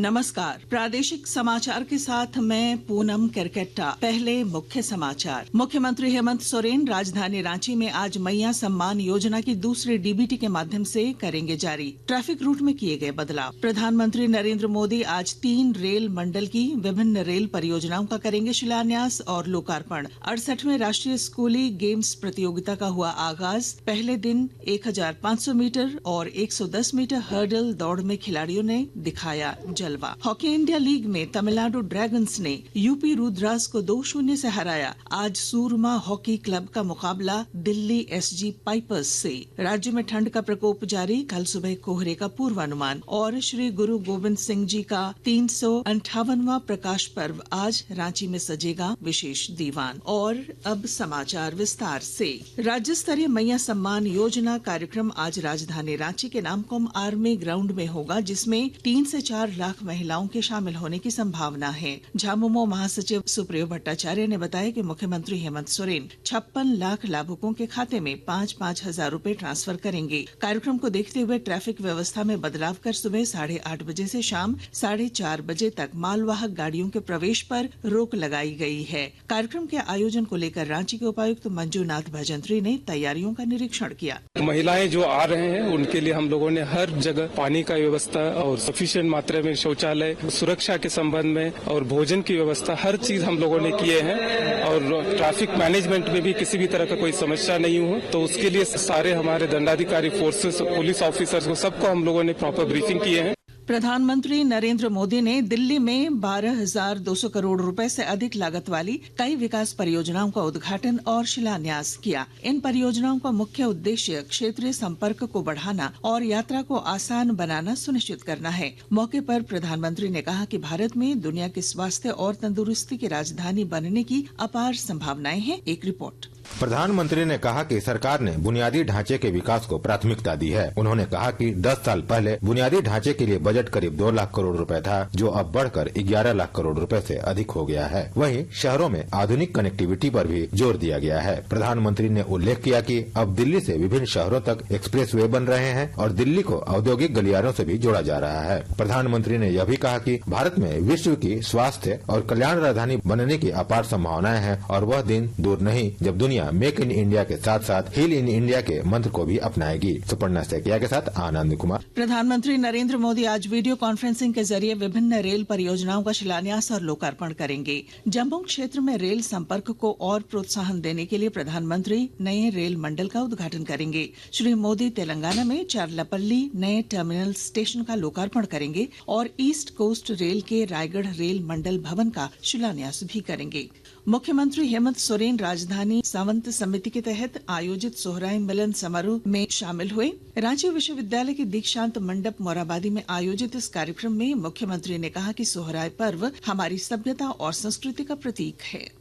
नमस्कार। प्रादेशिक समाचार के साथ मैं पूनम केरकेट्टा। पहले मुख्य समाचार। मुख्यमंत्री हेमंत सोरेन राजधानी रांची में आज मैया सम्मान योजना की दूसरी डीबीटी के माध्यम से करेंगे जारी। ट्रैफिक रूट में किए गए बदलाव। प्रधानमंत्री नरेंद्र मोदी आज 3 रेल मंडल की विभिन्न रेल परियोजनाओं का करेंगे शिलान्यास और लोकार्पण। 68वें राष्ट्रीय स्कूली गेम्स प्रतियोगिता का हुआ आगाज। पहले दिन 1500 मीटर और 110 मीटर हर्डल दौड़ में खिलाड़ियों ने दिखाया जलवा। हॉकी इंडिया लीग में तमिलनाडु ड्रैगन्स ने यूपी रुद्रास को 2-0 से हराया। आज सूरमा हॉकी क्लब का मुकाबला दिल्ली एसजी पाइपर्स से। राज्य में ठंड का प्रकोप जारी। कल सुबह कोहरे का पूर्वानुमान। और श्री गुरु गोविंद सिंह जी का 358वां प्रकाश पर्व आज रांची में सजेगा विशेष दीवान। और अब समाचार विस्तार से। राज्य स्तरीय मैया सम्मान योजना कार्यक्रम आज राजधानी रांची के नामकुम आर्मी ग्राउंड में होगा, जिसमें 3 से 4 लाख महिलाओं के शामिल होने की संभावना है। झामुमो महासचिव सुप्रियो भट्टाचार्य ने बताया कि मुख्यमंत्री हेमंत सोरेन 56 लाख लाभुकों के खाते में 5-5 हजार रूपए ट्रांसफर करेंगे। कार्यक्रम को देखते हुए ट्रैफिक व्यवस्था में बदलाव कर सुबह 8:30 बजे से शाम 4:30 बजे तक मालवाहक गाड़ियों के प्रवेश पर रोक लगाई गई है। कार्यक्रम के आयोजन को लेकर रांची के उपायुक्त मंजूनाथ भजंत्री ने तैयारियों का निरीक्षण किया। महिलाएं जो आ रहे हैं उनके लिए हम लोगों ने हर जगह पानी का व्यवस्था और सफिशिएंट मात्रा में शौचालय, सुरक्षा के संबंध में और भोजन की व्यवस्था, हर चीज हम लोगों ने किए हैं। और ट्रैफिक मैनेजमेंट में भी किसी भी तरह का कोई समस्या नहीं हो, तो उसके लिए सारे हमारे दंडाधिकारी फोर्सेस, पुलिस ऑफिसर्स को सबको हम लोगों ने प्रॉपर ब्रीफिंग किए हैं। प्रधानमंत्री नरेंद्र मोदी ने दिल्ली में 12,200 करोड़ रुपए से अधिक लागत वाली कई विकास परियोजनाओं का उद्घाटन और शिलान्यास किया। इन परियोजनाओं का मुख्य उद्देश्य क्षेत्रीय संपर्क को बढ़ाना और यात्रा को आसान बनाना सुनिश्चित करना है। मौके पर प्रधानमंत्री ने कहा कि भारत में दुनिया के स्वास्थ्य और तंदुरुस्ती की राजधानी बनने की अपार संभावनाएं हैं। एक रिपोर्ट। प्रधानमंत्री ने कहा कि सरकार ने बुनियादी ढांचे के विकास को प्राथमिकता दी है। उन्होंने कहा कि 10 साल पहले बुनियादी ढांचे के लिए बजट करीब 2 लाख करोड़ रुपए था, जो अब बढ़कर 11 लाख करोड़ रुपए से अधिक हो गया है। वहीं शहरों में आधुनिक कनेक्टिविटी पर भी जोर दिया गया है। प्रधानमंत्री ने उल्लेख किया कि अब दिल्ली से विभिन्न शहरों तक एक्सप्रेस वे बन रहे हैं और दिल्ली को औद्योगिक गलियारों से भी जोड़ा जा रहा है। प्रधानमंत्री ने यह भी कहा कि भारत में विश्व की स्वास्थ्य और कल्याण राजधानी बनने की अपार संभावनाएं हैं और वह दिन दूर नहीं जब दुनिया मेक इन इंडिया के साथ साथ हील इन इंडिया के मंत्र को भी अपनाएगी। सुपर्णा सैकिया के साथ आनंद कुमार। प्रधानमंत्री नरेंद्र मोदी आज वीडियो कॉन्फ्रेंसिंग के जरिए विभिन्न रेल परियोजनाओं का शिलान्यास और लोकार्पण करेंगे। जम्मू क्षेत्र में रेल संपर्क को और प्रोत्साहन देने के लिए प्रधानमंत्री नए रेल मंडल का उद्घाटन करेंगे। श्री मोदी तेलंगाना में चारलापल्ली नए टर्मिनल स्टेशन का लोकार्पण करेंगे और ईस्ट कोस्ट रेल के रायगढ़ रेल मंडल भवन का शिलान्यास भी करेंगे। मुख्यमंत्री हेमंत सोरेन राजधानी सावंत समिति के तहत आयोजित सोहराय मिलन समारोह में शामिल हुए। रांची विश्वविद्यालय के दीक्षांत मंडप मोराबादी में आयोजित इस कार्यक्रम में मुख्यमंत्री ने कहा कि सोहराय पर्व हमारी सभ्यता और संस्कृति का प्रतीक है।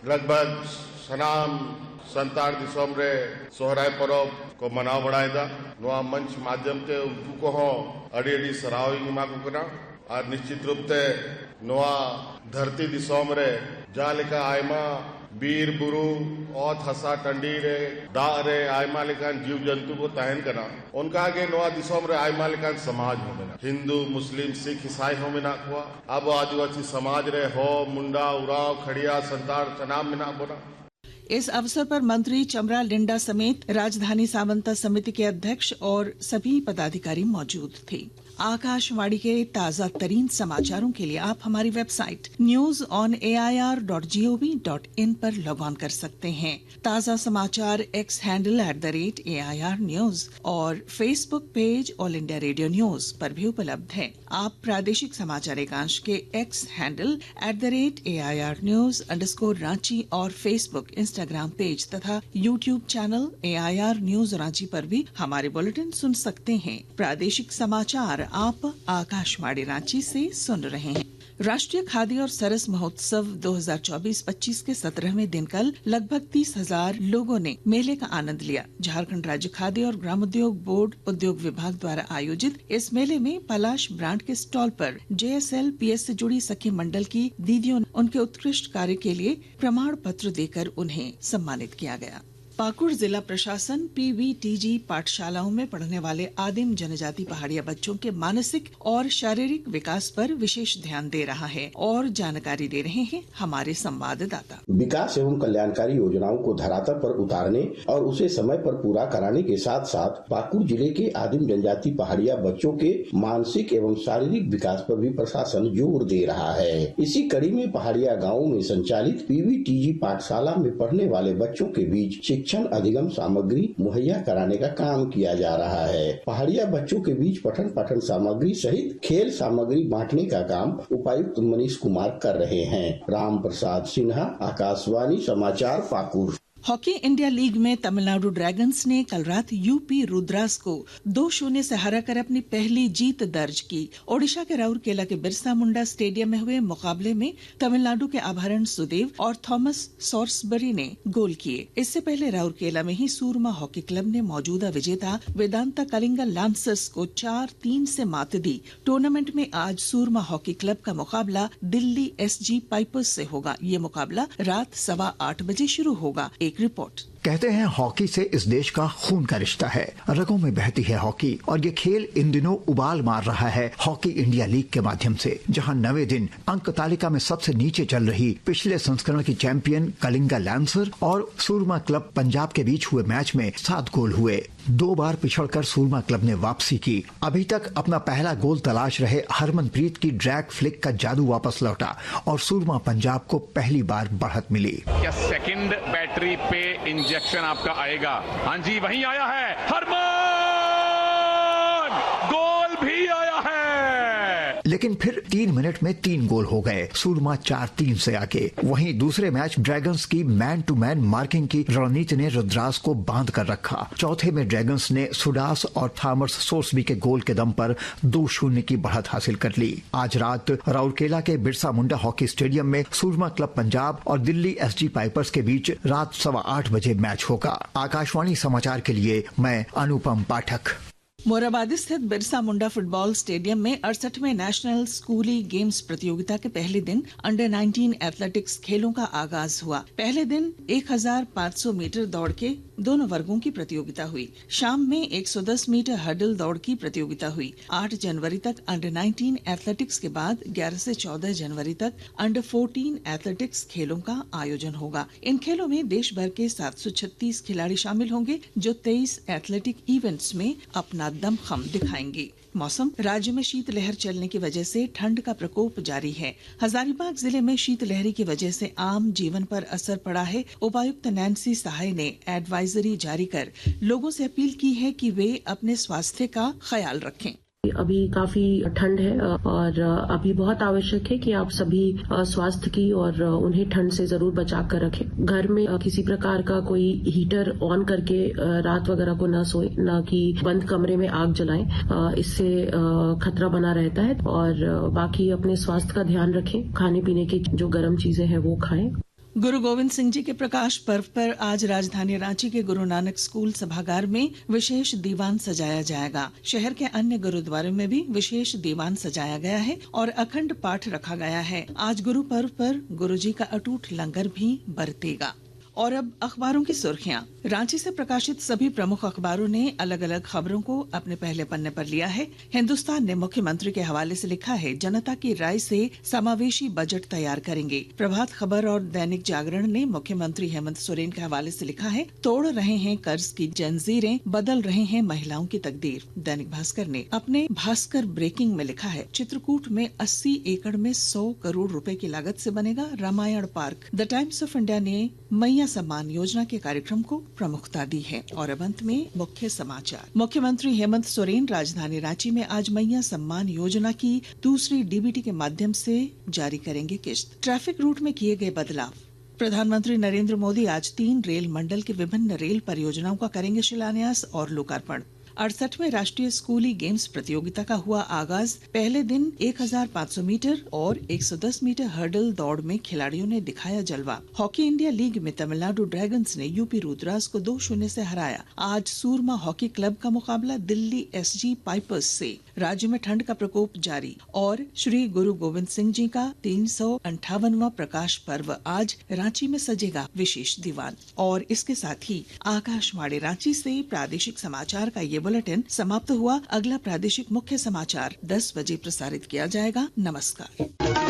लगभग सनाम संतार दिसोम रे सोहराय पर्व को मनाव बड़ाएदा नोआ मंच माध्यम ते उनको को हो अड़ी सराव इमा को कना और निश्चित रूप से नोआ धरती दिसोम रे जहाँ लेका आयमा बीर बुरु और हसा टंडी रे दा रे आयमा लेकान जीव जंतु को तहन करना उनका आगे नोआ दिसोम रे आयमा लेकान समाज हो मेना हिंदू मुस्लिम सिख ईसाई हो मेना हुआ अब आदिवासी समाज रे हो मुंडा उराव खड़िया संतार चनाम मेना बोला। इस अवसर पर मंत्री चमरा लिंडा समेत राजधानी सावंता समिति के अध्यक्ष और सभी पदाधिकारी मौजूद थे। आकाशवाणी के ताजा तरीन समाचारों के लिए आप हमारी वेबसाइट newsonair.gov.in पर लॉग ऑन कर सकते हैं। ताजा समाचार एक्स हैंडल @AIR न्यूज और Facebook page all India radio news पर भी उपलब्ध है। आप प्रादेशिक समाचार एकांश के एक्स हैंडल @AIR न्यूज _ और फेसबुक, इंस्टाग्राम पेज तथा YouTube channel AIR news Ranchi पर भी हमारे बुलेटिन सुन सकते हैं। प्रादेशिक समाचार आप आकाशवाणी रांची से सुन रहे हैं। राष्ट्रीय खादी और सरस महोत्सव 2024-25 के 17वें दिन कल लगभग 30,000 लोगों ने मेले का आनंद लिया। झारखंड राज्य खादी और ग्रामोद्योग बोर्ड उद्योग विभाग द्वारा आयोजित इस मेले में पलाश ब्रांड के स्टॉल पर JSL PS से जुड़ी सखी मंडल की दीदियों ने उनके उत्कृष्ट कार्य के लिए प्रमाण पत्र देकर उन्हें सम्मानित किया गया। पाकुड़ जिला प्रशासन पीवीटीजी पाठशालाओं में पढ़ने वाले आदिम जनजाति पहाड़िया बच्चों के मानसिक और शारीरिक विकास पर विशेष ध्यान दे रहा है और जानकारी दे रहे हैं हमारे संवाददाता। विकास एवं कल्याणकारी योजनाओं को धरातल पर उतारने और उसे समय पर पूरा कराने के साथ साथ पाकुड़ जिले के आदिम जनजाति पहाड़िया बच्चों के मानसिक एवं शारीरिक विकास पर भी प्रशासन जोर दे रहा है। इसी कड़ी में पहाड़िया गाँव में संचालित पीवीटीजी पाठशाला में पढ़ने वाले बच्चों के बीच शिक्षण अधिगम सामग्री मुहैया कराने का काम किया जा रहा है। पहाड़िया बच्चों के बीच पठन पाठन सामग्री सहित खेल सामग्री बांटने का काम उपायुक्त मनीष कुमार कर रहे हैं। राम प्रसाद सिन्हा, आकाशवाणी समाचार, पाकुड़। हॉकी इंडिया लीग में तमिलनाडु ड्रैगन्स ने कल रात यूपी रुद्रास को 2-0 से हराकर अपनी पहली जीत दर्ज की। ओडिशा के राउरकेला के बिरसा मुंडा स्टेडियम में हुए मुकाबले में तमिलनाडु के आभरण सुदेव और थॉमस सॉर्सबरी ने गोल किए। इससे पहले राउरकेला में ही सूरमा हॉकी क्लब ने मौजूदा विजेता वेदांता कलिंगा लांसर्स को 4-3 से मात दी। टूर्नामेंट में आज सूरमा हॉकी क्लब का मुकाबला दिल्ली एसजी पाइपर्स से होगा। ये मुकाबला रात 8:15 बजे शुरू होगा। एक रिपोर्ट। कहते हैं हॉकी से इस देश का खून का रिश्ता है, रगों में बहती है हॉकी और ये खेल इन दिनों उबाल मार रहा है हॉकी इंडिया लीग के माध्यम से, जहां 9वें दिन अंक तालिका में सबसे नीचे चल रही पिछले संस्करण की चैंपियन कलिंगा लैंसर और सूरमा क्लब पंजाब के बीच हुए मैच में 7 गोल हुए। 2 बार पिछड़कर सूरमा क्लब ने वापसी की। अभी तक अपना पहला गोल तलाश रहे हरमनप्रीत की ड्रैग फ्लिक का जादू वापस लौटा और सूरमा पंजाब को पहली बार बढ़त मिली। क्या सेकंड बैटरी पे इंजेक्शन आपका आएगा? हाँ जी, वहीं आया है हरमन, गोल भी आया है। लेकिन फिर 3 मिनट में 3 गोल हो गए, सूरमा 4-3 से आगे। वहीं दूसरे मैच ड्रैगन्स की मैन टू मैन मार्किंग की रणनीति ने रुद्रास को बांध कर रखा। चौथे में ड्रैगन्स ने सुडास और थॉमस सोर्सबी के गोल के दम पर 2-0 की बढ़त हासिल कर ली। आज रात राउरकेला के बिरसा मुंडा हॉकी स्टेडियम में सूरमा क्लब पंजाब और दिल्ली एसजी पाइपर्स के बीच रात 8:15 बजे मैच होगा। आकाशवाणी समाचार के लिए मैं अनुपम पाठक। मोराबादी स्थित बिरसा मुंडा फुटबॉल स्टेडियम में 68वें नेशनल स्कूली गेम्स प्रतियोगिता के पहले दिन अंडर 19 एथलेटिक्स खेलों का आगाज हुआ। पहले दिन 1500 मीटर दौड़ के दोनों वर्गों की प्रतियोगिता हुई। शाम में 110 मीटर हर्डल दौड़ की प्रतियोगिता हुई। 8 जनवरी तक अंडर 19 एथलेटिक्स के बाद 11 से 14 जनवरी तक अंडर 14 एथलेटिक्स खेलों का आयोजन होगा। इन खेलों में देश भर के 736 खिलाड़ी शामिल होंगे जो 23 एथलेटिक इवेंट्स में अपना दमखम दिखाएंगे। मौसम, राज्य में शीतलहर चलने की वजह से ठंड का प्रकोप जारी है। हजारीबाग जिले में शीतलहर की वजह से आम जीवन पर असर पड़ा है। उपायुक्त नैन्सी सहाय ने एडवाइजरी जारी कर लोगों से अपील की है कि वे अपने स्वास्थ्य का ख्याल रखें। अभी काफी ठंड है और अभी बहुत आवश्यक है कि आप सभी स्वास्थ्य की और उन्हें ठंड से जरूर बचा कर रखें। घर में किसी प्रकार का कोई हीटर ऑन करके रात वगैरह को न सोए, न कि बंद कमरे में आग जलाएं। इससे खतरा बना रहता है। और बाकी अपने स्वास्थ्य का ध्यान रखें। खाने पीने की जो गर्म चीजें हैं वो खाएं। गुरु गोविंद सिंह जी के प्रकाश पर्व पर आज राजधानी रांची के गुरु नानक स्कूल सभागार में विशेष दीवान सजाया जाएगा। शहर के अन्य गुरुद्वारों में भी विशेष दीवान सजाया गया है और अखंड पाठ रखा गया है। आज गुरु पर्व पर गुरु जी का अटूट लंगर भी बरतेगा। और अब अखबारों की सुर्खियां। रांची से प्रकाशित सभी प्रमुख अखबारों ने अलग अलग खबरों को अपने पहले पन्ने पर लिया है। हिंदुस्तान ने मुख्यमंत्री के हवाले से लिखा है, जनता की राय से समावेशी बजट तैयार करेंगे। प्रभात खबर और दैनिक जागरण ने मुख्यमंत्री हेमंत सोरेन के हवाले से लिखा है, तोड़ रहे हैं कर्ज की जंजीरें, बदल रहे हैं महिलाओं की तकदीर। दैनिक भास्कर ने अपने भास्कर ब्रेकिंग में लिखा है, चित्रकूट में 80 एकड़ में 100 करोड़ रुपए की लागत से बनेगा Ramayan park. The Times of India ने मैया सम्मान योजना के कार्यक्रम को प्रमुखता दी है। और अब अंत में मुख्य समाचार। मुख्यमंत्री हेमंत सोरेन राजधानी रांची में आज मैया सम्मान योजना की दूसरी डीबीटी के माध्यम से जारी करेंगे किस्त। ट्रैफिक रूट में किए गए बदलाव। प्रधानमंत्री नरेंद्र मोदी आज 3 रेल मंडल के विभिन्न रेल परियोजनाओं का करेंगे शिलान्यास और लोकार्पण। 68वें राष्ट्रीय स्कूली गेम्स प्रतियोगिता का हुआ आगाज। पहले दिन 1500 मीटर और 110 मीटर हर्डल दौड़ में खिलाड़ियों ने दिखाया जलवा। हॉकी इंडिया लीग में तमिलनाडु ड्रैगन्स ने यूपी रुद्रास को 2-0 से हराया। आज सूरमा हॉकी क्लब का मुकाबला दिल्ली एसजी पाइपर्स से। राज्य में ठंड का प्रकोप जारी और श्री गुरु गोविंद सिंह जी का 358वां प्रकाश पर्व आज रांची में सजेगा विशेष दीवान। और इसके साथ ही आकाशवाणी रांची से प्रादेशिक समाचार का ये बुलेटिन समाप्त हुआ। अगला प्रादेशिक मुख्य समाचार 10 बजे प्रसारित किया जाएगा। नमस्कार।